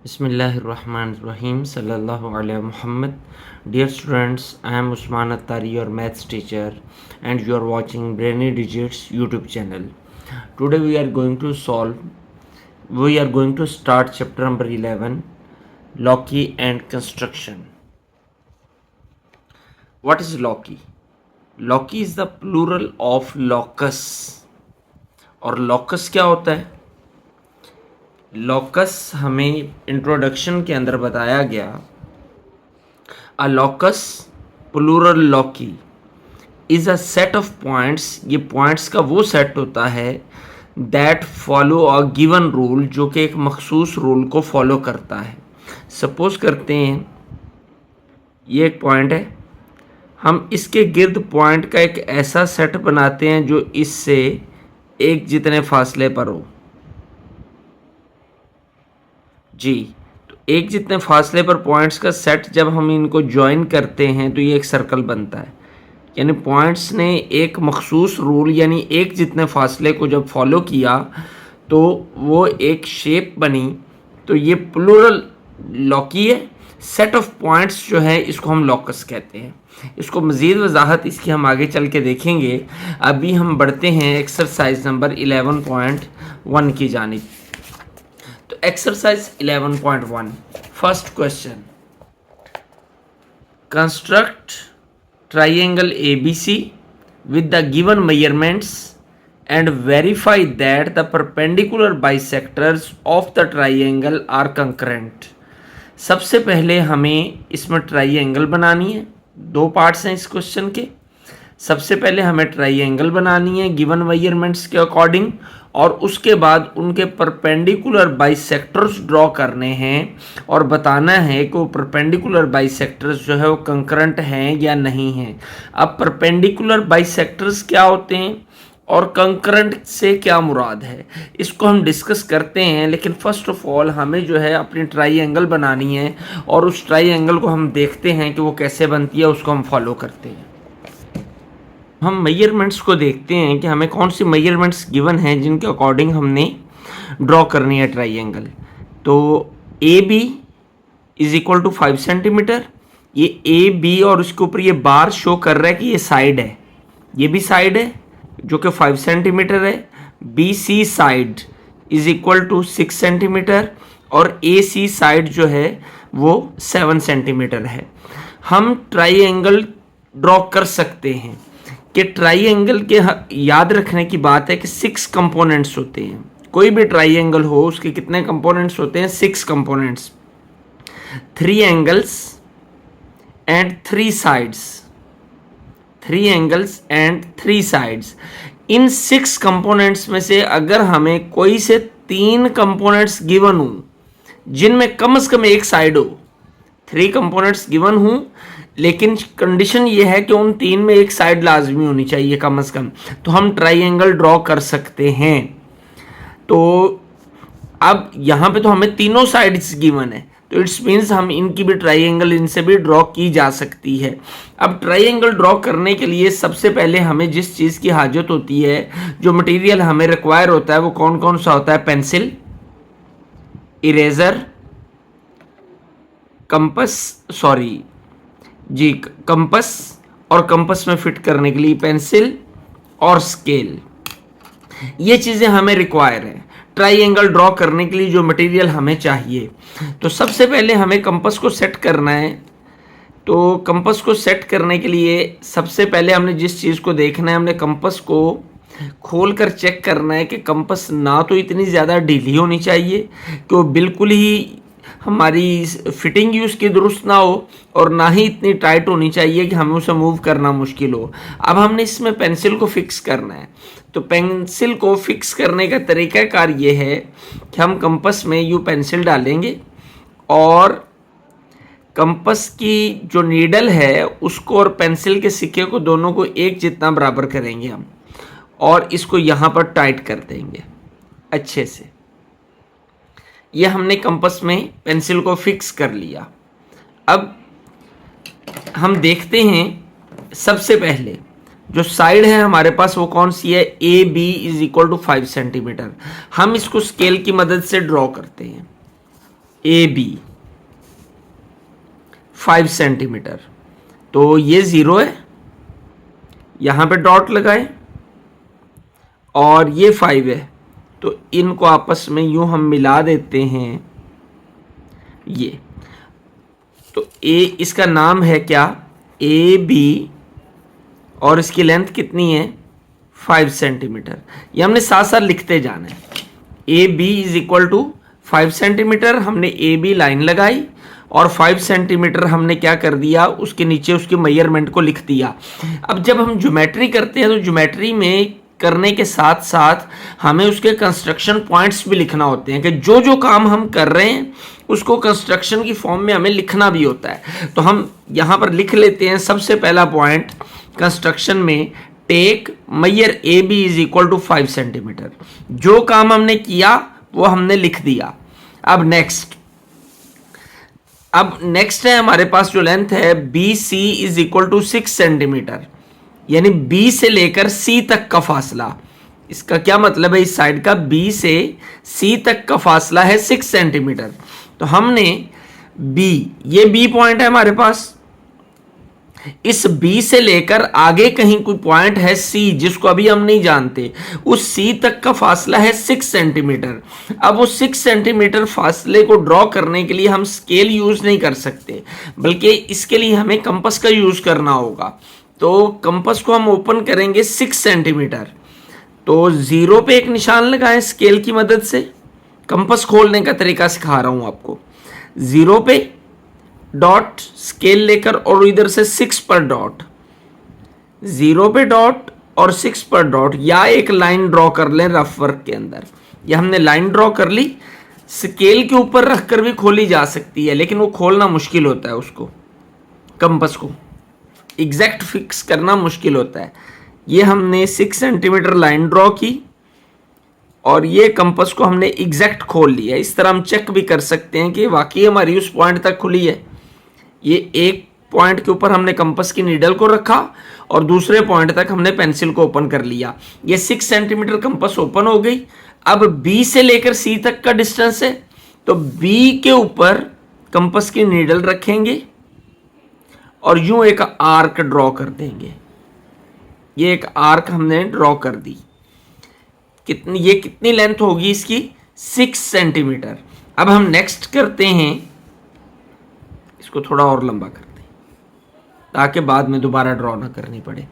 Bismillahirrahmanirrahim. Sallallahu alaihi Muhammad. Dear students, I am Usman Attari, your maths teacher, and you are watching Brainy Digits YouTube channel. Today we are going to start chapter number 11, Loci and Construction. What is Loci? Loci is the plural of locus. और locus क्या होता है? लॉकस हमें introduction के अंदर बताया गया, a locus plural loci is a set of points. ये पॉइंट्स का वो सेट होता है that follow a given rule, जो कि एक मखसूस रूल को फॉलो करता है। सपोज करते हैं ये एक पॉइंट है, हम इसके गिर्द पॉइंट का एक ऐसा सेट बनाते हैं जो इससे एक जितने फासले पर हो। जी, तो एक जितने फासले पर पॉइंट्स का सेट जब हम इनको ज्वाइन करते हैं तो ये एक सर्कल बनता है। यानी पॉइंट्स ने एक मखसूस रूल यानी एक जितने फासले को जब फॉलो किया तो वो एक शेप बनी। तो ये प्लूरल लॉकी है। सेट ऑफ पॉइंट्स जो है इसको हम लॉकस कहते हैं। इसको मज़ीद वजाहत इसकी हम आगे चल के देखेंगे। अभी हम बढ़ते हैं एक्सरसाइज नंबर 11.1 की जानिब। तो exercise 11.1 first question, construct triangle ABC with the given measurements and verify that the perpendicular bisectors of the triangle are concurrent। सबसे पहले हमें इसमें ट्राइंगल बनानी है। दो पार्ट्स हैं इस क्वेश्चन के। सबसे पहले हमें ट्राइंगल बनानी है गिवन मेजरमेंट्स के अकॉर्डिंग, और उसके बाद उनके परपेंडिकुलर बाइसेक्टर्स ड्रॉ करने हैं और बताना है कि वो परपेंडिकुलर बाइसेक्टर्स जो है वो कंकरेंट हैं या नहीं हैं। अब परपेंडिकुलर बाइसेक्टर्स क्या होते हैं और कंकरेंट से क्या मुराद है, इसको हम डिस्कस करते हैं। लेकिन फर्स्ट ऑफ ऑल हमें जो है अपनी ट्राइंगल बनानी है और उस ट्राइंगल को हम देखते हैं कि वो कैसे बनती है, उसको हम फॉलो करते हैं। हम मेजरमेंट्स को देखते हैं कि हमें कौन सी मेजरमेंट्स गिवन हैं जिनके अकॉर्डिंग हमने ड्रॉ करनी है ट्राइंगल। तो AB is equal to 5 centimetre. ये AB और उसके ऊपर ये बार शो कर रहा है कि ये साइड है, ये भी साइड है जो कि 5 सेंटीमीटर है। BC side is equal to 6 centimetre और AC साइड जो है वो 7 सेंटीमीटर है। हम ट्राइंगल ड्रॉ कर सकते हैं कि ट्राइंगल के याद रखने की बात है कि 6 कंपोनेंट्स होते हैं। कोई भी ट्राइंगल हो उसके कितने कंपोनेंट्स होते हैं? 6 components, 3 angles and 3 sides, 3 angles and 3 sides. In 6 components में से अगर हमें कोई से 3 कंपोनेंट्स गिवन हो जिनमें कम से कम एक साइड हो, 3 कंपोनेंट्स गिवन हो लेकिन कंडीशन ये है कि उन 3 में एक साइड लाजमी होनी चाहिए कम से कम, तो हम ट्राइंगल ड्रॉ कर सकते हैं। तो अब यहाँ पे तो हमें तीनों साइड्स गिवन है, तो इट्स मीन्स हम इनकी भी ट्राइंगल इनसे भी ड्रॉ की जा सकती है। अब ट्राइंगल ड्रॉ करने के लिए सबसे पहले हमें जिस चीज़ की हाजत होती है, जो मटेरियल हमें रिक्वायर होता है, वो कौन कौन सा होता है? पेंसिल, इरेजर, कंपस और कंपस में फिट करने के लिए पेंसिल और स्केल। ये चीज़ें हमें रिक्वायर है ट्राइंगल ड्रॉ करने के लिए, जो मटेरियल हमें चाहिए। तो सबसे पहले हमें कंपस को सेट करना है। तो कंपस को सेट करने के लिए सबसे पहले हमने जिस चीज़ को देखना है, हमने कंपस को खोल कर चेक करना है कि कंपस ना तो इतनी ज़्यादा ढीली होनी चाहिए कि वो बिल्कुल ही हमारी फिटिंग यूज़ की दुरुस्त ना हो, और ना ही इतनी टाइट होनी चाहिए कि हमें उसे मूव करना मुश्किल हो। अब हमने इसमें पेंसिल को फिक्स करना है। तो पेंसिल को फिक्स करने का तरीक़ाकार ये है कि हम कंपस में यूँ पेंसिल डालेंगे और कंपस की जो नीडल है उसको और पेंसिल के सिक्के को दोनों को एक जितना बराबर करेंगे हम, और इसको यहाँ पर टाइट कर देंगे अच्छे से। यह हमने कंपस में पेंसिल को फिक्स कर लिया। अब हम देखते हैं सबसे पहले जो साइड है हमारे पास वो कौन सी है? AB is equal to 5 centimetre. हम इसको स्केल की मदद से ड्रॉ करते हैं। ए बी 5 सेंटीमीटर, तो ये 0 है, यहां पे डॉट लगाए, और ये 5 है, तो इनको आपस में यूं हम मिला देते हैं। ये तो ए, इसका नाम है क्या, ए बी, और इसकी लेंथ कितनी है 5 सेंटीमीटर। ये हमने साथ साथ लिखते जाना है। A B is equal to 5 centimetre, हमने ए बी लाइन लगाई और 5 सेंटीमीटर हमने क्या कर दिया, उसके नीचे उसके मेजरमेंट को लिख दिया। अब जब हम ज्योमेट्री करते हैं तो ज्योमेट्री में करने के साथ साथ हमें उसके कंस्ट्रक्शन पॉइंट्स भी लिखना होते हैं कि जो जो काम हम कर रहे हैं उसको कंस्ट्रक्शन की फॉर्म में हमें लिखना भी होता है। तो हम यहाँ पर लिख लेते हैं। सबसे पहला पॉइंट कंस्ट्रक्शन में, take measure A B is equal to 5 centimetre. जो काम हमने किया वो हमने लिख दिया। अब नेक्स्ट है हमारे पास जो लेंथ है B C is equal to 6 centimetre, यानी बी से लेकर सी तक का फासला। इसका क्या मतलब है, इस साइड का बी से सी तक का फासला है 6 सेंटीमीटर। तो हमने बी, ये बी पॉइंट है हमारे पास, इस बी से लेकर आगे कहीं कोई पॉइंट है सी, जिसको अभी हम नहीं जानते, उस सी तक का फासला है 6 सेंटीमीटर। अब वो 6 सेंटीमीटर फासले को ड्रॉ करने के लिए हम स्केल यूज नहीं कर सकते, बल्कि इसके लिए हमें कंपास का यूज करना होगा। तो कंपास को हम ओपन करेंगे 6 सेंटीमीटर, तो 0 पे एक निशान लगाएं स्केल की मदद से। कंपास खोलने का तरीका सिखा रहा हूं आपको। 0 पे डॉट स्केल लेकर और इधर से 6 पर डॉट, 0 पे डॉट और 6 पर डॉट, या एक लाइन ड्रॉ कर लें रफ वर्क के अंदर। या हमने लाइन ड्रॉ कर ली, स्केल के ऊपर रखकर भी खोली जा सकती है, लेकिन वो खोलना मुश्किल होता है, उसको कंपास को एग्जैक्ट फिक्स करना मुश्किल होता है। ये हमने 6 सेंटीमीटर लाइन ड्रॉ की और ये कंपास को हमने एग्जैक्ट खोल लिया। इस तरह हम चेक भी कर सकते हैं कि वाकई हमारी उस पॉइंट तक खुली है। ये एक पॉइंट के ऊपर हमने कंपास की नीडल को रखा और दूसरे पॉइंट तक हमने पेंसिल को ओपन कर लिया। ये 6 सेंटीमीटर कंपास ओपन हो गई। अब बी से लेकर सी तक का डिस्टेंस है, तो बी के ऊपर कंपास की नीडल रखेंगे और यूं एक आर्क ड्रॉ कर देंगे। ये एक आर्क हमने ड्रॉ कर दी। ये कितनी लेंथ होगी इसकी, 6 सेंटीमीटर। अब हम नेक्स्ट करते हैं, इसको थोड़ा और लंबा करते हैं ताकि बाद में दोबारा ड्रॉ ना करनी पड़े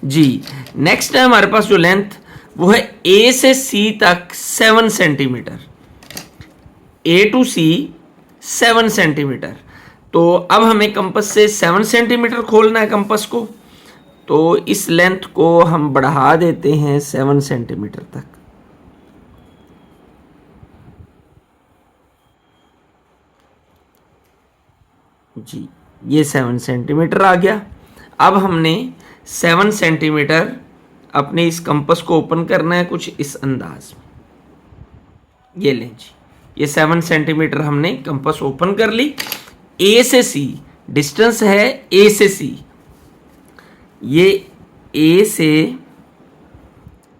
जी। नेक्स्ट है हमारे पास जो लेंथ, वो है ए से सी तक 7 centimetre, A to C 7 centimetre. तो अब हमें कंपास से 7 सेंटीमीटर खोलना है कंपास को, तो इस लेंथ को हम बढ़ा देते हैं 7 सेंटीमीटर तक। जी, ये 7 सेंटीमीटर आ गया। अब हमने 7 सेंटीमीटर अपने इस कंपास को ओपन करना है कुछ इस अंदाज में। ये लें जी, ये 7 सेंटीमीटर हमने कंपास ओपन कर ली। ए से सी डिस्टेंस है, ए से सी, ये ए से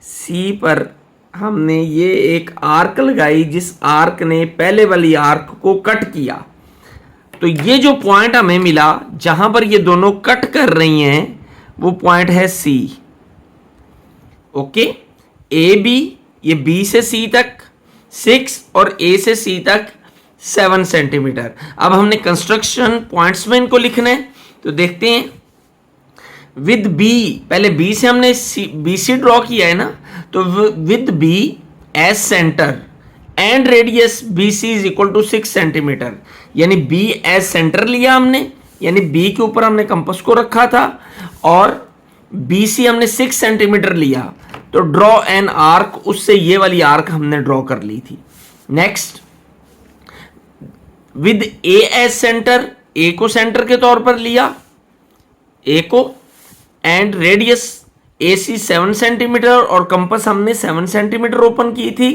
सी पर हमने ये एक आर्क लगाई, जिस आर्क ने पहले वाली आर्क को कट किया। तो ये जो पॉइंट हमें मिला जहां पर ये दोनों कट कर रही हैं, वो पॉइंट है सी। ओके, ए बी, ये बी से सी तक 6 और ए से सी तक 7 सेंटीमीटर। अब हमने कंस्ट्रक्शन पॉइंट्स में इनको लिखना है, तो देखते हैं। विद बी, पहले बी से हमने बी सी ड्रॉ किया है ना, तो with B as centre and radius B C is equal to 6 centimetre, यानी बी एज सेंटर लिया हमने, यानी बी के ऊपर हमने कंपास को रखा था और बी सी हमने 6 सेंटीमीटर लिया। तो ड्रॉ एन आर्क, उससे ये वाली आर्क हमने ड्रॉ कर ली थी। Next, with A as centre, A को सेंटर के तौर पर लिया, ए को, and radius A C 7 centimetre और कंपास हमने 7 सेंटीमीटर ओपन की थी।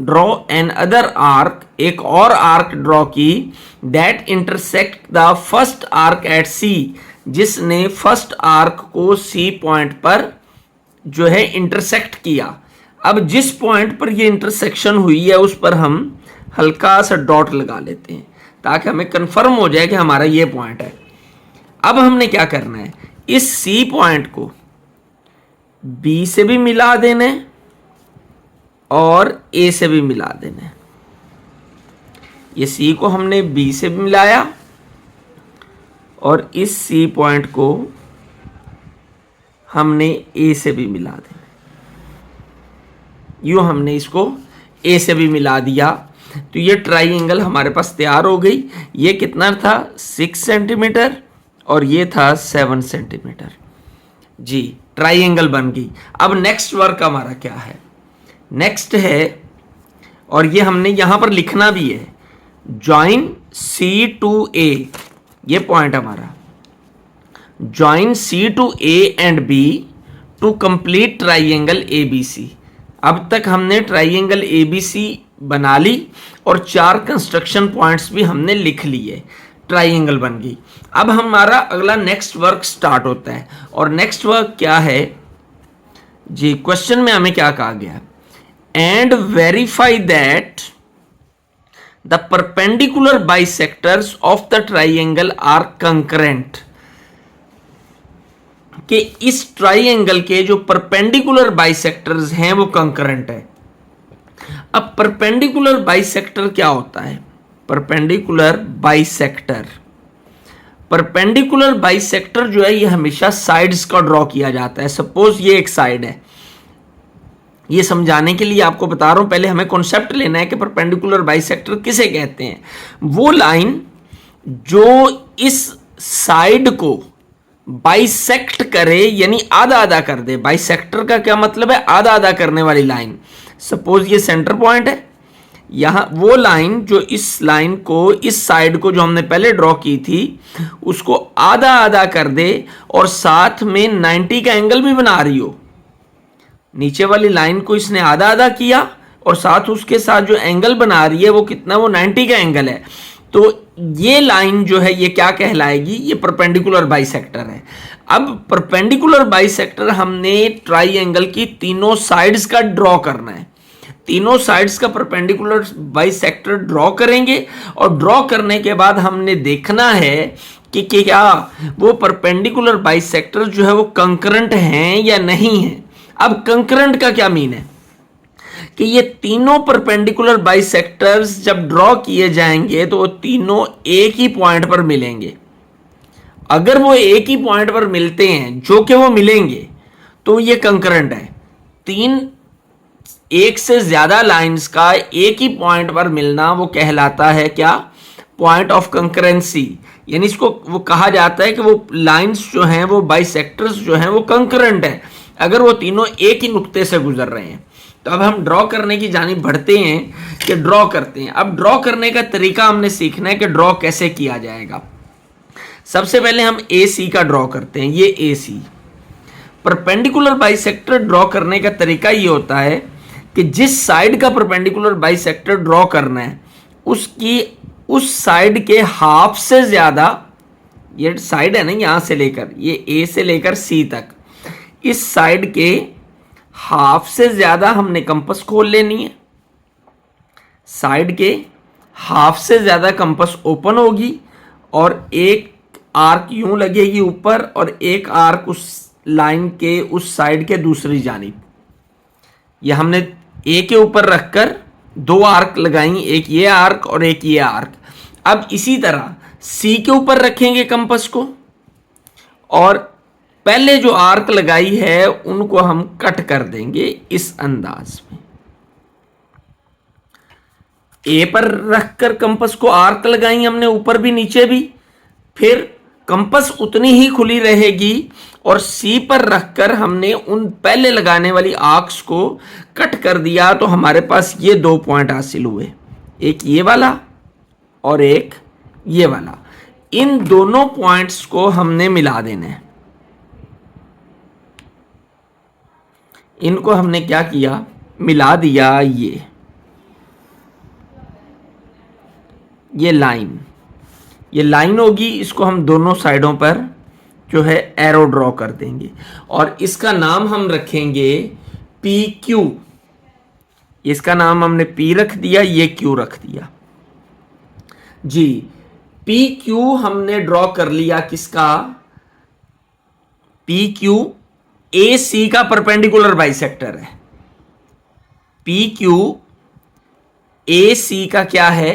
ड्रॉ एन अदर आर्क, एक और आर्क ड्रॉ की, that intersect the first arc at C, जिसने फर्स्ट आर्क को सी पॉइंट पर जो है इंटरसेक्ट किया। अब जिस पॉइंट पर ये इंटरसेक्शन हुई है उस पर हम हल्का सा डॉट लगा लेते हैं ताकि हमें कंफर्म हो जाए कि हमारा ये पॉइंट है। अब हमने क्या करना है, इस सी पॉइंट को बी से भी मिला देना है और ए से भी मिला देना है। ये सी को हमने बी से भी मिलाया और इस सी पॉइंट को हमने ए से भी मिला देना। यूं हमने इसको ए से भी मिला दिया तो ये ट्राइंगल हमारे पास तैयार हो गई। ये कितना था, 6 सेंटीमीटर और ये था 7 सेंटीमीटर। जी, ट्राइंगल बन गई। अब नेक्स्ट वर्क हमारा क्या है, नेक्स्ट है, और ये हमने यहां पर लिखना भी है, जॉइन सी टू ए। ये पॉइंट हमारा, join C to A and B to complete triangle A B C. अब तक हमने ट्राइंगल ए बी सी बना ली और 4 कंस्ट्रक्शन पॉइंट्स भी हमने लिख लिए, ट्राइंगल बन गई। अब हमारा अगला नेक्स्ट वर्क स्टार्ट होता है। और नेक्स्ट वर्क क्या है जी, क्वेश्चन में हमें क्या कहा गया, and verify that the perpendicular bisectors of the triangle are concurrent. कि इस ट्राइंगल के जो परपेंडिकुलर बाइसेक्टर्स हैं वो कंकरेंट है। अब परपेंडिकुलर बाइसेक्टर क्या होता है, परपेंडिकुलर बाइसेक्टर, परपेंडिकुलर बाइसेक्टर जो है ये हमेशा साइड्स का ड्रॉ किया जाता है। सपोज ये एक साइड है, ये समझाने के लिए आपको बता रहा हूं, पहले हमें कॉन्सेप्ट लेना है कि परपेंडिकुलर बाइसेक्टर किसे कहते हैं। वो लाइन जो इस साइड को बाइसेक्ट करे, यानी आधा आधा कर दे। बाइसेक्टर का क्या मतलब है, आधा आधा करने वाली लाइन। सपोज ये सेंटर पॉइंट है, यहां वो लाइन जो इस लाइन को, इस साइड को जो हमने पहले ड्रॉ की थी उसको आधा आधा कर दे और साथ में 90 का एंगल भी बना रही हो। नीचे वाली लाइन को इसने आधा आधा किया और साथ उसके साथ जो एंगल बना रही है वो कितना, वो 90 का एंगल है। तो ये लाइन जो है ये क्या कहलाएगी, ये परपेंडिकुलर बाइसेक्टर है। अब परपेंडिकुलर बाइसेक्टर हमने ट्राइंगल की तीनों साइड्स का ड्रॉ करना है। तीनों साइड्स का परपेंडिकुलर बाइसेक्टर ड्रॉ करेंगे और ड्रॉ करने के बाद हमने देखना है कि क्या वो परपेंडिकुलर बाइसेक्टर जो है वो कंकरेंट हैं या नहीं है। अब कंकरेंट का क्या मीन है कि ये तीनों परपेंडिकुलर बाइसेक्टर्स जब ड्रॉ किए जाएंगे तो वो तीनों एक ही पॉइंट पर मिलेंगे। अगर वो एक ही पॉइंट पर मिलते हैं, जो कि वो मिलेंगे, तो ये कंकरेंट है। एक से ज्यादा लाइंस का एक ही पॉइंट पर मिलना वो कहलाता है क्या, पॉइंट ऑफ कंकरेंसी। यानी इसको वो कहा जाता है कि वो लाइंस जो हैं, वो बाइसेक्टर्स जो हैं वो कंकरेंट है अगर वो तीनों एक ही नुक्ते से गुजर रहे हैं। तो अब हम ड्रॉ करने की जानिब बढ़ते हैं कि ड्रॉ करते हैं। अब ड्रॉ करने का तरीका हमने सीखना है कि ड्रॉ कैसे किया जाएगा। सबसे पहले हम ए सी का ड्रॉ करते हैं। ये ए सी परपेंडिकुलर बाइसेक्टर ड्रॉ करने का तरीका ये होता है कि जिस साइड का परपेंडिकुलर बाइसेक्टर ड्रॉ करना है उसकी उस साइड के हाफ से ज्यादा, ये साइड है ना, यहां से लेकर ये ए से लेकर सी तक, इस साइड के हाफ से ज्यादा हमने कंपास खोल लेनी है। साइड के हाफ से ज्यादा कंपास ओपन होगी और एक आर्क यूं लगेगी ऊपर और एक आर्क उस लाइन के उस साइड के दूसरी जानिब। यह हमने ए के ऊपर रखकर 2 आर्क लगाई, एक ये आर्क और एक ये आर्क। अब इसी तरह सी के ऊपर रखेंगे कंपास को और पहले जो आर्क लगाई है उनको हम कट कर देंगे इस अंदाज में। ए पर रखकर कंपास को आर्क लगाई हमने ऊपर भी नीचे भी, फिर कंपास उतनी ही खुली रहेगी और सी पर रखकर हमने उन पहले लगाने वाली आर्क्स को कट कर दिया। तो हमारे पास ये 2 पॉइंट हासिल हुए, एक ये वाला और एक ये वाला। इन दोनों पॉइंट्स को हमने मिला देना है। इनको हमने क्या किया, मिला दिया। ये लाइन होगी, इसको हम दोनों साइडों पर जो है एरो ड्रॉ कर देंगे और इसका नाम हम रखेंगे पी क्यू। इसका नाम हमने पी रख दिया, ये क्यू रख दिया जी। पी क्यू हमने ड्रॉ कर लिया किसका, पी क्यू ए सी का परपेंडिकुलर बाइसेक्टर है। पी क्यू ए सी का क्या है,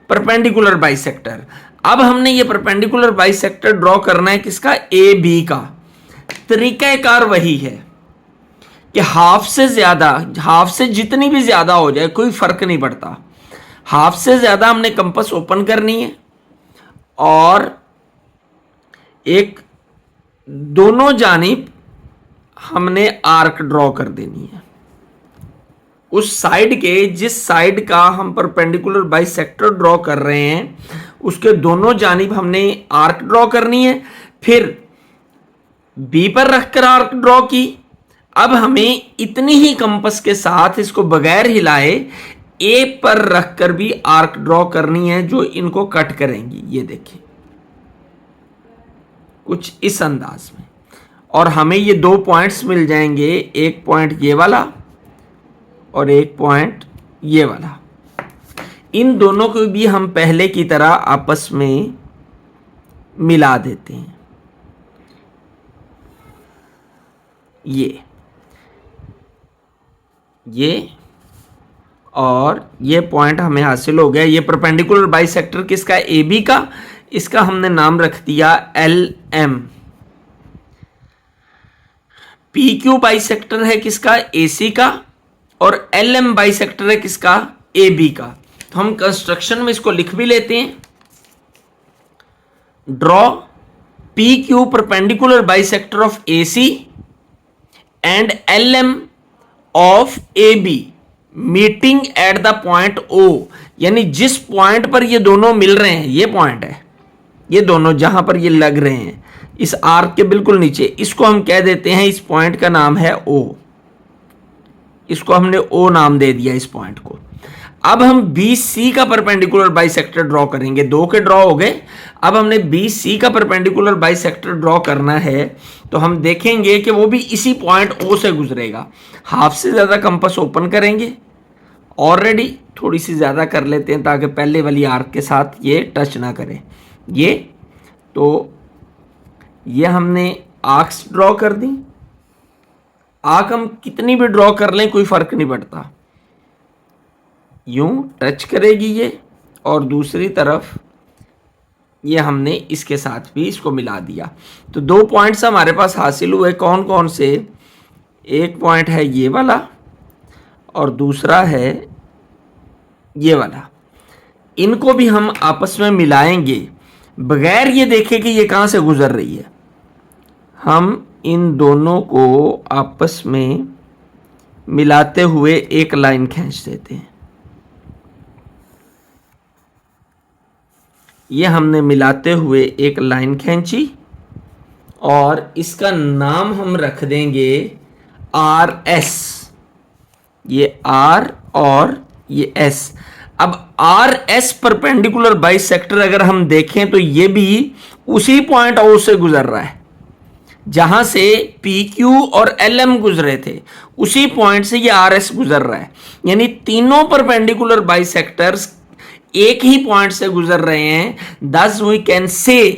परपेंडिकुलर बाइसेक्टर। अब हमने ये परपेंडिकुलर बाइसेक्टर ड्रॉ करना है किसका, ए बी का। तरीकाकार वही है कि हाफ से ज्यादा, हाफ से जितनी भी ज्यादा हो जाए कोई फर्क नहीं पड़ता, हाफ से ज्यादा हमने कंपास ओपन करनी है और एक दोनों जानिब हमने आर्क ड्रॉ कर देनी है। उस साइड के, जिस साइड का हम परपेंडिकुलर बाइसेक्टर ड्रॉ कर रहे हैं उसके दोनों जानिब हमने आर्क ड्रॉ करनी है। फिर बी पर रखकर आर्क ड्रॉ की। अब हमें इतनी ही कंपास के साथ इसको बगैर हिलाए ए पर रखकर भी आर्क ड्रॉ करनी है जो इनको कट करेंगी। ये देखिए कुछ इस अंदाज में, और हमें ये दो पॉइंट्स मिल जाएंगे, एक पॉइंट ये वाला और एक पॉइंट ये वाला। इन दोनों को भी हम पहले की तरह आपस में मिला देते हैं। ये और ये पॉइंट हमें हासिल हो गया। ये परपेंडिकुलर बाइसेक्टर किसका, ए बी का। इसका हमने नाम रख दिया L M. P Q bisector है किसका, ए सी का, और एल एम बाइसेक्टर है किसका, ए बी का। तो हम कंस्ट्रक्शन में इसको लिख भी लेते हैं। Draw P Q perpendicular bisector of A C and L M of A B meeting at the point O. यानी जिस पॉइंट पर ये दोनों मिल रहे हैं, ये पॉइंट है, ये दोनों जहां पर ये लग रहे हैं इस आर्क के बिल्कुल नीचे, इसको हम कह देते हैं, इस पॉइंट का नाम है ओ। इसको हमने ओ नाम दे दिया इस पॉइंट को। अब हम बी सी का परपेंडिकुलर बाइसेक्टर ड्रॉ करेंगे। दो के ड्रॉ हो गए, अब हमने बी सी का परपेंडिकुलर बाइसेक्टर ड्रॉ करना है। तो हम देखेंगे कि वो भी इसी पॉइंट ओ से गुजरेगा। हाफ से ज्यादा कंपास ओपन करेंगे, ऑलरेडी थोड़ी सी ज्यादा कर लेते हैं ताकि पहले वाली आर्क के साथ ये टच ना करे। ये तो ये हमने आर्क्स ड्रॉ कर दी। आर्क हम कितनी भी ड्रॉ कर लें कोई फर्क नहीं पड़ता, यूं टच करेगी ये, और दूसरी तरफ ये हमने इसके साथ भी इसको मिला दिया। तो दो पॉइंट्स हमारे पास हासिल हुए। कौन कौन से, एक पॉइंट है ये वाला और दूसरा है ये वाला। इनको भी हम आपस में मिलाएंगे बगैर ये देखे कि ये कहां से गुजर रही है। हम इन दोनों को आपस में मिलाते हुए एक लाइन खींच देते हैं। ये हमने मिलाते हुए एक लाइन खींची और इसका नाम हम रख देंगे आर एस। ये आर और ये एस। अब आर एस परपेंडिकुलर बाइसेक्टर अगर हम देखें तो ये भी उसी पॉइंट ओ से गुजर रहा है जहां से पी क्यू और एल एम गुजरे थे, उसी पॉइंट से ये आर एस गुजर रहा है। यानी तीनों परपेंडिकुलर बाइसेक्टर्स एक ही पॉइंट से गुजर रहे हैं। दस वी कैन से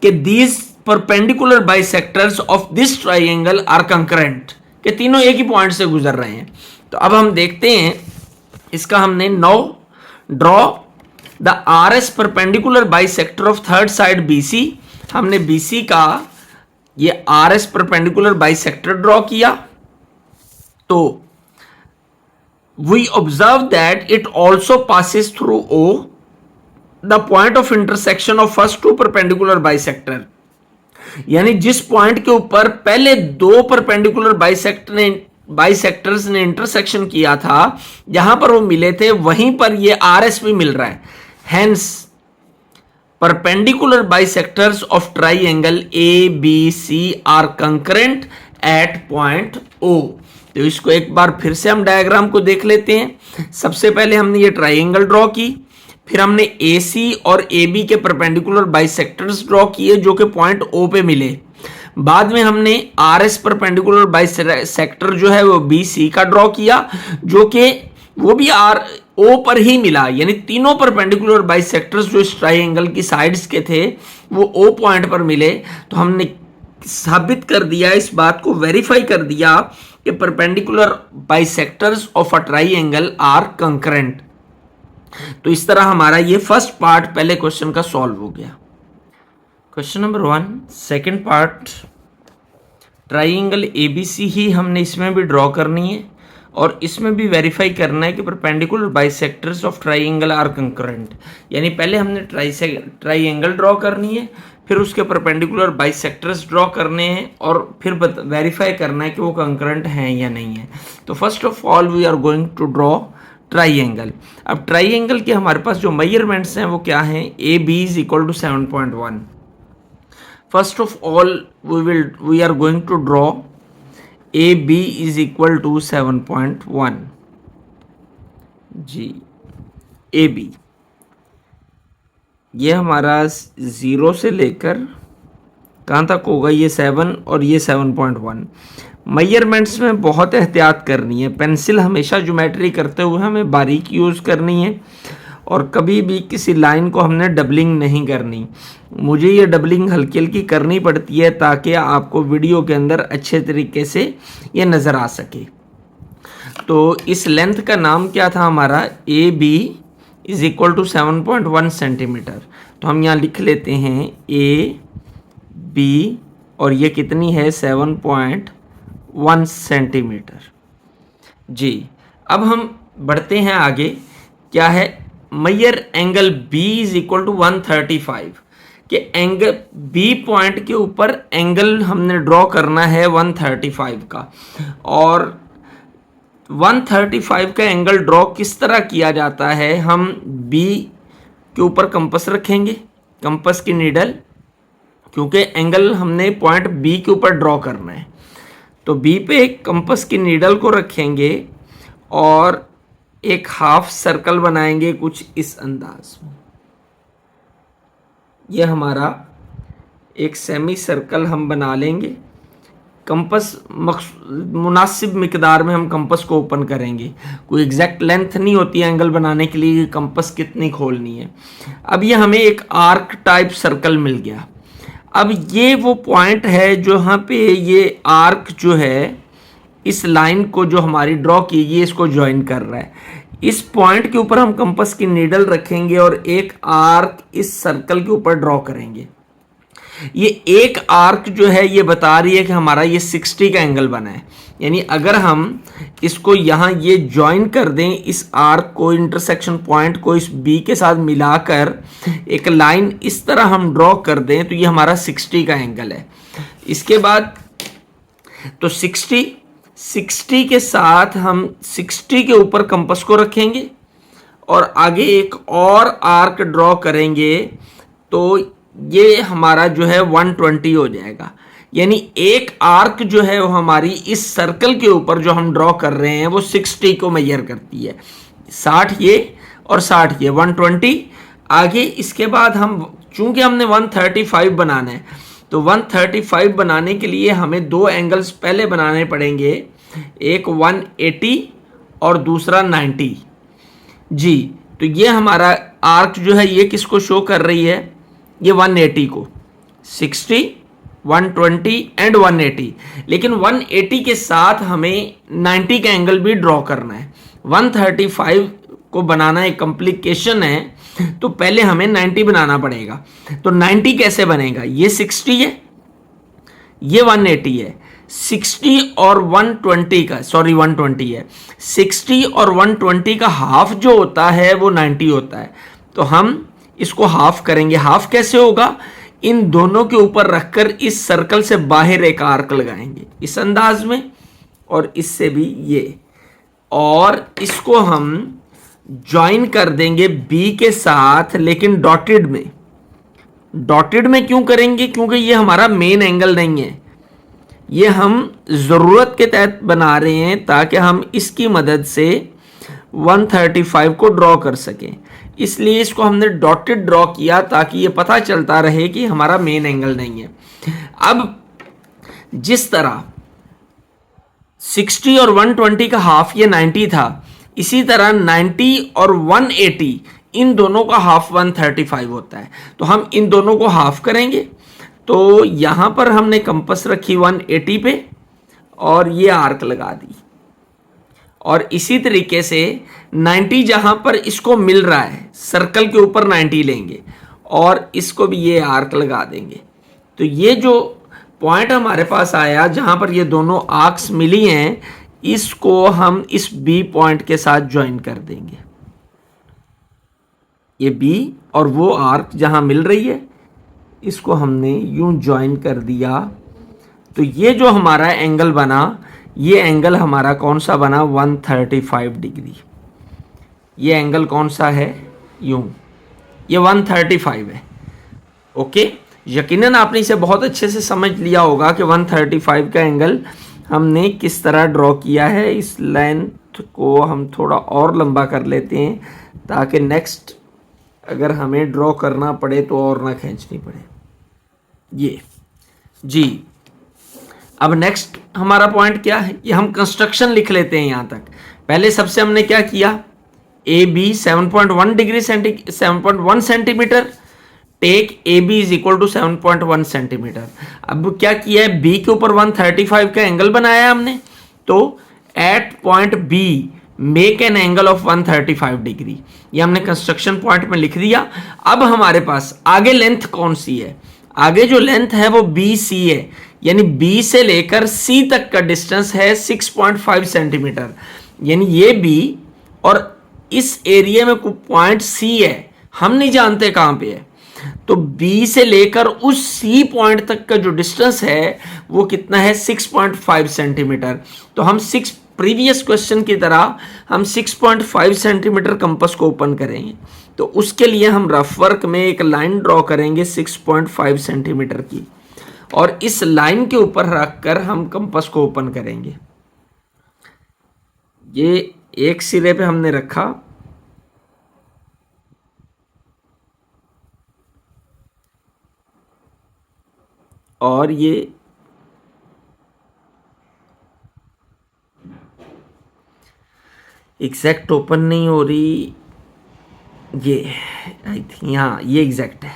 कि these perpendicular bisectors of this triangle are concurrent, कि तीनों एक ही पॉइंट से गुजर रहे हैं। तो अब हम देखते हैं इसका हमने now draw the R S perpendicular bisector of third side B C. हमने बी सी का ये R S perpendicular bisector draw किया। तो we observe that it also passes through O the point of intersection of first two perpendicular bisector. यानी जिस point के ऊपर पहले दो परपेंडिकुलर बाइसेक्टर्स ने इंटरसेक्शन किया था, जहां पर वो मिले थे, वहीं पर ये आर एस भी मिल रहा है। Hence perpendicular bisectors of triangle ABC are concurrent at point O। तो इसको एक बार फिर से हम डायग्राम को देख लेते हैं। सबसे पहले हमने ये ट्राइंगल ड्रॉ की, फिर हमने AC और AB के परपेंडिकुलर बाइसेक्टर्स ड्रॉ किए जो कि पॉइंट O पे मिले। बाद में हमने RS परपेंडिकुलर बाइसेक्टर जो है वो BC का ड्रॉ किया जो कि वो भी आर ओ पर ही मिला, यानी तीनों परपेंडिकुलर बाइसेक्टर्स जो इस ट्राइंगल की साइड्स के थे वो ओ पॉइंट पर मिले। तो हमने साबित कर दिया, इस बात को वेरीफाई कर दिया कि perpendicular bisectors of a triangle are concurrent. तो इस तरह हमारा ये फर्स्ट पार्ट पहले क्वेश्चन का सॉल्व हो गया। Question number 1 second part, triangle ABC ही हमने इसमें भी ड्रॉ करनी है और इसमें भी वेरीफाई करना है कि perpendicular bisectors of triangle are concurrent. यानी पहले हमने ट्राइंगल ड्रॉ करनी है, फिर उसके परपेंडिकुलर बाइसेक्टर्स ड्रॉ करने हैं और फिर वेरीफाई करना है कि वो कंकरेंट हैं या नहीं है। तो first of all we are going to draw triangle. अब ट्राइंगल के हमारे पास जो मेजरमेंट्स हैं वो क्या हैं, A B is equal to 7.1। First of all we are going to draw A B is equal to 7.1 जी। ए बी ये हमारा 0 से लेकर कहाँ तक होगा, ये 7 और ये 7.1। मेजरमेंट्स में बहुत एहतियात करनी है, पेंसिल हमेशा ज्योमेट्री करते हुए हमें बारीक यूज़ करनी है और कभी भी किसी लाइन को हमने डबलिंग नहीं करनी। मुझे ये डबलिंग हल्की हल्की करनी पड़ती है ताकि आपको वीडियो के अंदर अच्छे तरीके से ये नज़र आ सके। तो इस लेंथ का नाम क्या था हमारा, A B is equal to 7.1 centimetre. तो हम यहाँ लिख लेते हैं ए बी और ये कितनी है 7.1 सेंटीमीटर जी। अब हम बढ़ते हैं आगे, क्या है, measure angle B is equal to 135 कि एंगल B पॉइंट के ऊपर एंगल हमने ड्रॉ करना है 135 का। और 135 का एंगल ड्रॉ किस तरह किया जाता है, हम B के ऊपर कंपास रखेंगे, कंपास की नीडल, क्योंकि एंगल हमने पॉइंट B के ऊपर ड्रॉ करना है। तो B पे कंपास की नीडल को रखेंगे और एक हाफ सर्कल बनाएंगे कुछ इस अंदाज में। यह हमारा एक सेमी सर्कल हम बना लेंगे। कंपास मुनासिब मिकदार में हम कंपास को ओपन करेंगे, कोई एग्जैक्ट लेंथ नहीं होती है एंगल बनाने के लिए कंपास कितनी खोलनी है। अब ये हमें एक आर्क टाइप सर्कल मिल गया। अब ये वो पॉइंट है जो यहाँ पे ये आर्क जो है इस लाइन को जो हमारी ड्रॉ की गई इसको ज्वाइन कर रहा है। इस पॉइंट के ऊपर हम कंपास की नीडल रखेंगे और एक आर्क इस सर्कल के ऊपर ड्रॉ करेंगे। ये एक आर्क जो है ये बता रही है कि हमारा ये 60 का एंगल बना है। यानी अगर हम इसको यहाँ ये ज्वाइन कर दें, इस आर्क को, इंटरसेक्शन पॉइंट को इस बी के साथ मिलाकर एक लाइन इस तरह हम ड्रॉ कर दें तो ये हमारा 60 का एंगल है। इसके बाद तो 60 के साथ हम 60 के ऊपर कंपास को रखेंगे और आगे एक और आर्क ड्रॉ करेंगे तो ये हमारा जो है 120 हो जाएगा। यानी एक आर्क जो है वो हमारी इस सर्कल के ऊपर जो हम ड्रॉ कर रहे हैं वो 60 को मेजर करती है। 60 ये और 60 ये 120 आगे। इसके बाद हम चूंकि हमने 135 बनाना है तो 135 बनाने के लिए हमें दो एंगल्स पहले बनाने पड़ेंगे, एक 180 और दूसरा 90 जी। तो ये हमारा आर्क जो है ये किसको शो कर रही है, ये 180 को, 60, 120 एंड 180। लेकिन 180 के साथ हमें 90 का एंगल भी ड्रॉ करना है। 135 को बनाना एक कॉम्प्लिकेशन है तो पहले हमें 90 बनाना पड़ेगा। तो 90 कैसे बनेगा, ये 60 है, ये 180 है, 60 और 120 का 120 है, 60 और 120 का हाफ जो होता है वो 90 होता है। तो हम इसको हाफ करेंगे। हाफ कैसे होगा, इन दोनों के ऊपर रखकर इस सर्कल से बाहर एक आर्क लगाएंगे इस अंदाज में और इससे भी ये, और इसको हम ज्वाइन कर देंगे बी के साथ, लेकिन डॉटेड में। डॉटेड में क्यों करेंगे, क्योंकि ये हमारा मेन एंगल नहीं है, ये हम ज़रूरत के तहत बना रहे हैं ताकि हम इसकी मदद से 135 को ड्रॉ कर सकें। इसलिए इसको हमने डॉटेड ड्रॉ किया ताकि ये पता चलता रहे कि हमारा मेन एंगल नहीं है। अब जिस तरह 60 और 120 का हाफ ये 90 था, इसी तरह 90 और 180 इन दोनों का हाफ 135 होता है। तो हम इन दोनों को हाफ करेंगे। तो यहां पर हमने कंपास रखी 180 पे और ये आर्क लगा दी, और इसी तरीके से 90 जहां पर इसको मिल रहा है, सर्कल के ऊपर 90 लेंगे और इसको भी ये आर्क लगा देंगे। तो ये जो पॉइंट हमारे पास आया जहां पर ये दोनों आर्क्स मिली हैं, इसको हम इस बी पॉइंट के साथ ज्वाइन कर देंगे। ये बी और वो आर्क जहां मिल रही है, इसको हमने यूं ज्वाइन कर दिया। तो ये जो हमारा एंगल बना, ये एंगल हमारा कौन सा बना, 135 डिग्री। ये एंगल कौन सा है, यूं, ये 135 है। ओके, यकीनन आपने इसे बहुत अच्छे से समझ लिया होगा कि 135 का एंगल हमने किस तरह ड्रॉ किया है। इस लेंथ को हम थोड़ा और लंबा कर लेते हैं ताकि नेक्स्ट अगर हमें ड्रॉ करना पड़े तो और ना खींचनी पड़े। ये जी, अब नेक्स्ट हमारा पॉइंट क्या है, ये हम कंस्ट्रक्शन लिख लेते हैं यहाँ तक। पहले सबसे हमने क्या किया, A B 7.1 degree 7.1 centimetre, take A B is equal to 7.1 centimetre. अब क्या किया है, बी के ऊपर 135 का एंगल बनाया हमने, तो at point B make an angle of 135 degree, ये हमने कंस्ट्रक्शन पॉइंट में लिख दिया। अब हमारे पास आगे लेंथ कौन सी है, आगे जो लेंथ है वो बी सी है, यानी बी से लेकर सी तक का डिस्टेंस है 6.5 सेंटीमीटर। यानी ये बी और इस एरिया में कोई पॉइंट सी है, हम नहीं जानते कहां पे है, तो बी से लेकर उस सी पॉइंट तक का जो डिस्टेंस है वो कितना है, 6.5 सेंटीमीटर। तो हम प्रीवियस क्वेश्चन की तरह हम 6.5 सेंटीमीटर कंपास को ओपन करेंगे। तो उसके लिए हम रफ वर्क में एक लाइन ड्रॉ करेंगे 6.5 सेंटीमीटर की, और इस लाइन के ऊपर रखकर हम कंपास को ओपन करेंगे। ये एक सिरे पे हमने रखा, और ये एग्जैक्ट ओपन नहीं हो रही, ये आई थिंक यहाँ ये एग्जैक्ट है।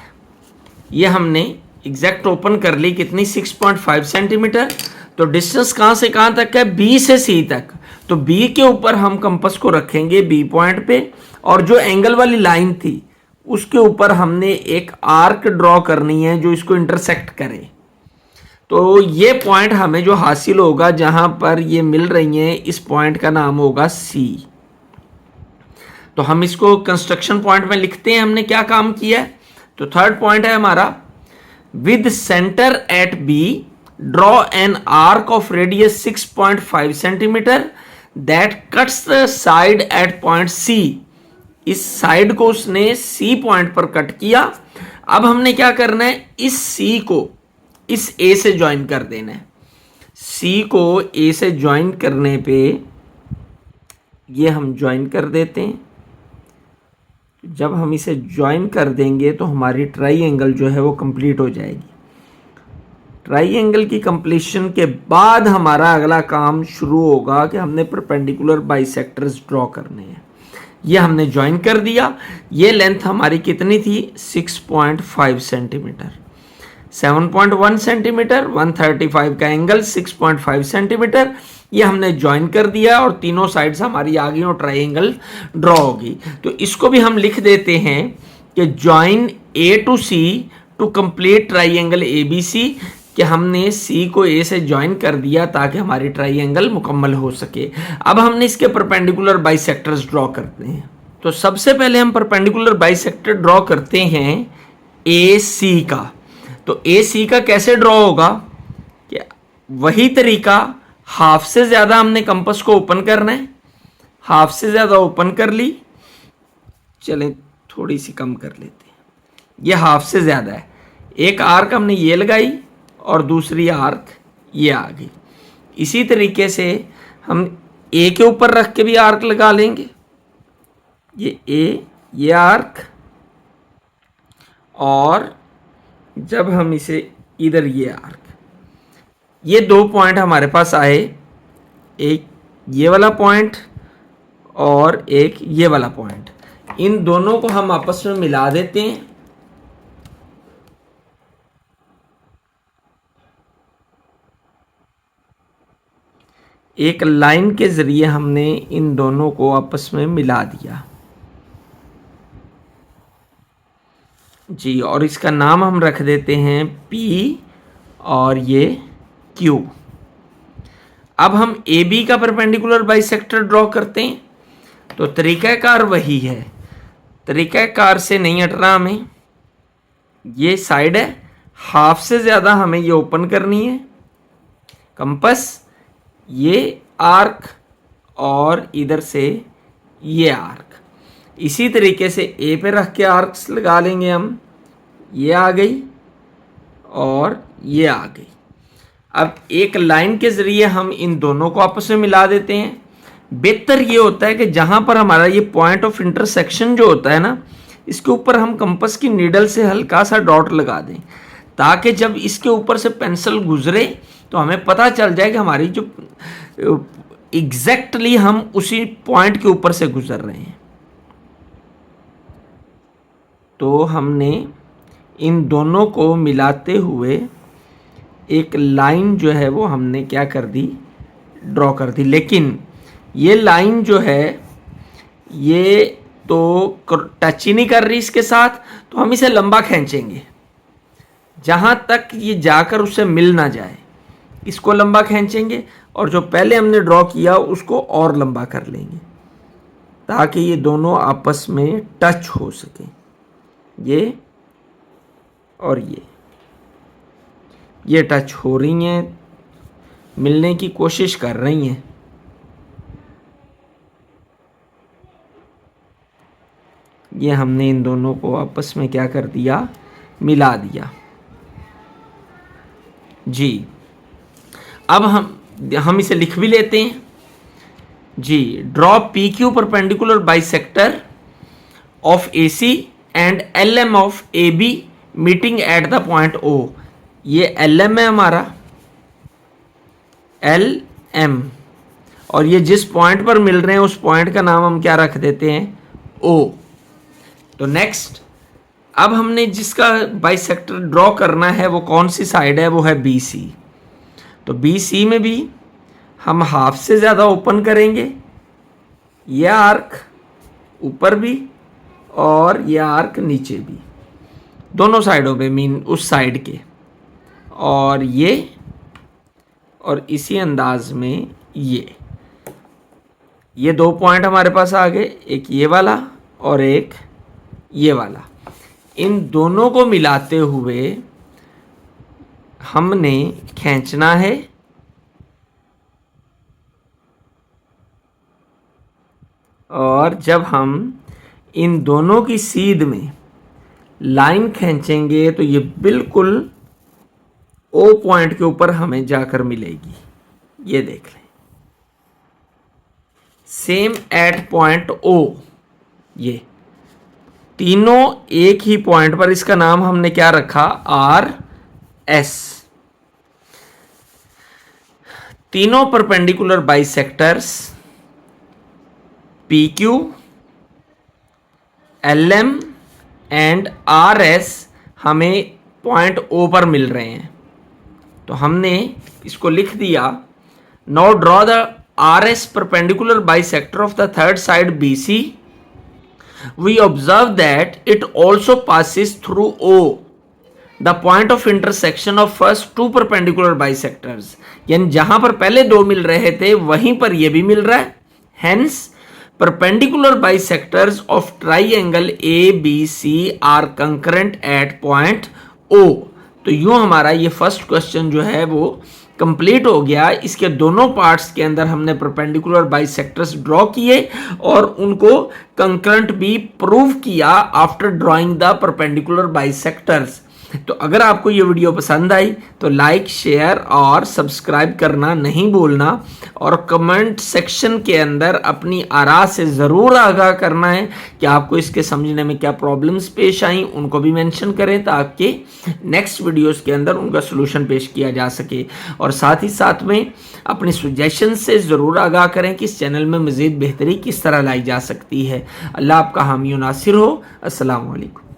ये हमने एग्जैक्ट ओपन कर ली, कितनी, 6.5 सेंटीमीटर। तो डिस्टेंस कहाँ से कहाँ तक है, बी से सी तक। तो बी के ऊपर हम कंपास को रखेंगे बी पॉइंट पे, और जो एंगल वाली लाइन थी उसके ऊपर हमने एक आर्क ड्रॉ करनी है जो इसको इंटरसेक्ट करे। तो ये पॉइंट हमें जो हासिल होगा जहां पर ये मिल रही हैं, इस पॉइंट का नाम होगा सी। तो हम इसको कंस्ट्रक्शन पॉइंट में लिखते हैं हमने क्या काम किया है। तो थर्ड पॉइंट है हमारा, with centre at B draw an arc of radius 6.5 centimetre that cuts the side at point C. इस साइड को उसने सी पॉइंट पर कट किया। अब हमने क्या करना है, इस सी को इस ए से ज्वाइन कर देना है। सी को ए से ज्वाइन करने पे ये हम ज्वाइन कर देते हैं। जब हम इसे ज्वाइन कर देंगे तो हमारी ट्राइंगल जो है वो कंप्लीट हो जाएगी। ट्राइंगल की कंप्लीशन के बाद हमारा अगला काम शुरू होगा कि हमने परपेंडिकुलर बाइसेक्टर्स ड्रॉ करने हैं। ये हमने ज्वाइन कर दिया। ये लेंथ हमारी कितनी थी, 6.5 सेंटीमीटर। 7.1 सेंटीमीटर, 135 का एंगल, 6.5 सेंटीमीटर, ये हमने ज्वाइन कर दिया और तीनों साइड्स हमारी आ गई और ट्राइंगल ड्रॉ होगी। तो इसको भी हम लिख देते हैं कि join A to C to complete triangle A B C, कि हमने सी को ए से ज्वाइन कर दिया ताकि हमारी ट्राइंगल मुकम्मल हो सके। अब हमने इसके परपेंडिकुलर बाइसेक्टर्स ड्रॉ करते हैं। तो सबसे पहले हम परपेंडिकुलर बाइसेक्टर ड्रॉ करते हैं ए सी का। तो ए सी का कैसे ड्रॉ होगा, कि वही तरीका, हाफ से ज्यादा हमने कंपास को ओपन करना है। हाफ से ज्यादा ओपन कर ली, चलें थोड़ी सी कम कर लेते हैं, ये हाफ से ज्यादा है। एक आर्क हमने ये लगाई और दूसरी आर्क ये आ गई। इसी तरीके से हम ए के ऊपर रख के भी आर्क लगा लेंगे, ये ए, ये आर्क, और जब हम इसे इधर ये आर्क, ये दो पॉइंट हमारे पास आए, एक ये वाला पॉइंट और एक ये वाला पॉइंट, इन दोनों को हम आपस में मिला देते हैं। एक लाइन के जरिए हमने इन दोनों को आपस में मिला दिया जी, और इसका नाम हम रख देते हैं P और ये Q। अब हम AB का परपेंडिकुलर बाइसेक्टर ड्रॉ करते हैं, तो तरीकाकार वही है, तरीकाकार से नहीं हटना हमें। ये साइड है, हाफ से ज़्यादा हमें ये ओपन करनी है कंपस, ये आर्क और इधर से ये आर्क। इसी तरीके से ए पे रख के आर्क्स लगा लेंगे हम, ये आ गई और ये आ गई। अब एक लाइन के ज़रिए हम इन दोनों को आपस में मिला देते हैं। बेहतर ये होता है कि जहाँ पर हमारा ये पॉइंट ऑफ इंटरसेक्शन जो होता है ना, इसके ऊपर हम कंपस की नीडल से हल्का सा डॉट लगा दें, ताकि जब इसके ऊपर से पेंसिल गुजरे तो हमें पता चल जाए कि हमारी जो एग्जैक्टली हम उसी पॉइंट के ऊपर से गुजर रहे हैं। तो हमने इन दोनों को मिलाते हुए एक लाइन जो है वो हमने क्या कर दी, ड्रॉ कर दी। लेकिन ये लाइन जो है ये तो टच ही नहीं कर रही इसके साथ, तो हम इसे लंबा खींचेंगे जहाँ तक ये जाकर उससे मिल ना जाए, इसको लंबा खींचेंगे और जो पहले हमने ड्रॉ किया उसको और लंबा कर लेंगे ताकि ये दोनों आपस में टच हो सके, ये और ये टच हो रही हैं, मिलने की कोशिश कर रही हैं। ये हमने इन दोनों को आपस में क्या कर दिया, मिला दिया जी। अब हम इसे लिख भी लेते हैं जी। Draw P Q perpendicular bisector of A C and L M of A B meeting at the point O. ये एल एम है हमारा, एल एम, और ये जिस पॉइंट पर मिल रहे हैं उस पॉइंट का नाम हम क्या रख देते हैं, ओ। तो नेक्स्ट, अब हमने जिसका बाइसेक्टर ड्रॉ करना है वो कौन सी साइड है, वो है बी सी। तो बी सी में भी हम हाफ से ज़्यादा ओपन करेंगे, यह आर्क ऊपर भी और यह आर्क नीचे भी, दोनों साइडों पे, मीन उस साइड के, और ये, और इसी अंदाज में ये दो पॉइंट हमारे पास आ गए, एक ये वाला और एक ये वाला। इन दोनों को मिलाते हुए हमने खींचना है और जब हम इन दोनों की सीध में लाइन खींचेंगे तो ये बिल्कुल ओ पॉइंट के ऊपर हमें जाकर मिलेगी। ये देख लें, सेम एट पॉइंट ओ। ये तीनों एक ही पॉइंट पर, इसका नाम हमने क्या रखा, आर एस। तीनों perpendicular bisectors P Q, L M and R S हमें पॉइंट ओ पर मिल रहे हैं, तो हमने इसको लिख दिया। Now draw the R S perpendicular bisector of the third side B C. We observe that it also passes through O, the point of intersection of first two perpendicular bisectors। यानी जहां पर पहले दो मिल रहे थे वहीं पर ये भी मिल रहा है। Hence, perpendicular bisectors of triangle ABC are concurrent at point O। तो यूं हमारा ये फर्स्ट क्वेश्चन जो है वो कंप्लीट हो गया। इसके दोनों पार्ट्स के अंदर हमने परपेंडिकुलर बाइसेक्टर्स ड्रॉ किए और उनको कंकरेंट भी प्रूव किया after drawing the perpendicular bisectors. तो अगर आपको ये वीडियो पसंद आई तो लाइक, शेयर और सब्सक्राइब करना नहीं भूलना, और कमेंट सेक्शन के अंदर अपनी आरा से ज़रूर आगाह करना है कि आपको इसके समझने में क्या प्रॉब्लम्स पेश आई, उनको भी मेंशन करें ताकि नेक्स्ट वीडियोस के अंदर उनका सलूशन पेश किया जा सके। और साथ ही साथ में अपने सजेशन से ज़रूर आगाह करें कि इस चैनल में मज़ीद बेहतरी किस तरह लाई जा सकती है। अल्लाह आपका हामी और नासिर हो। अस्सलाम वालेकुम।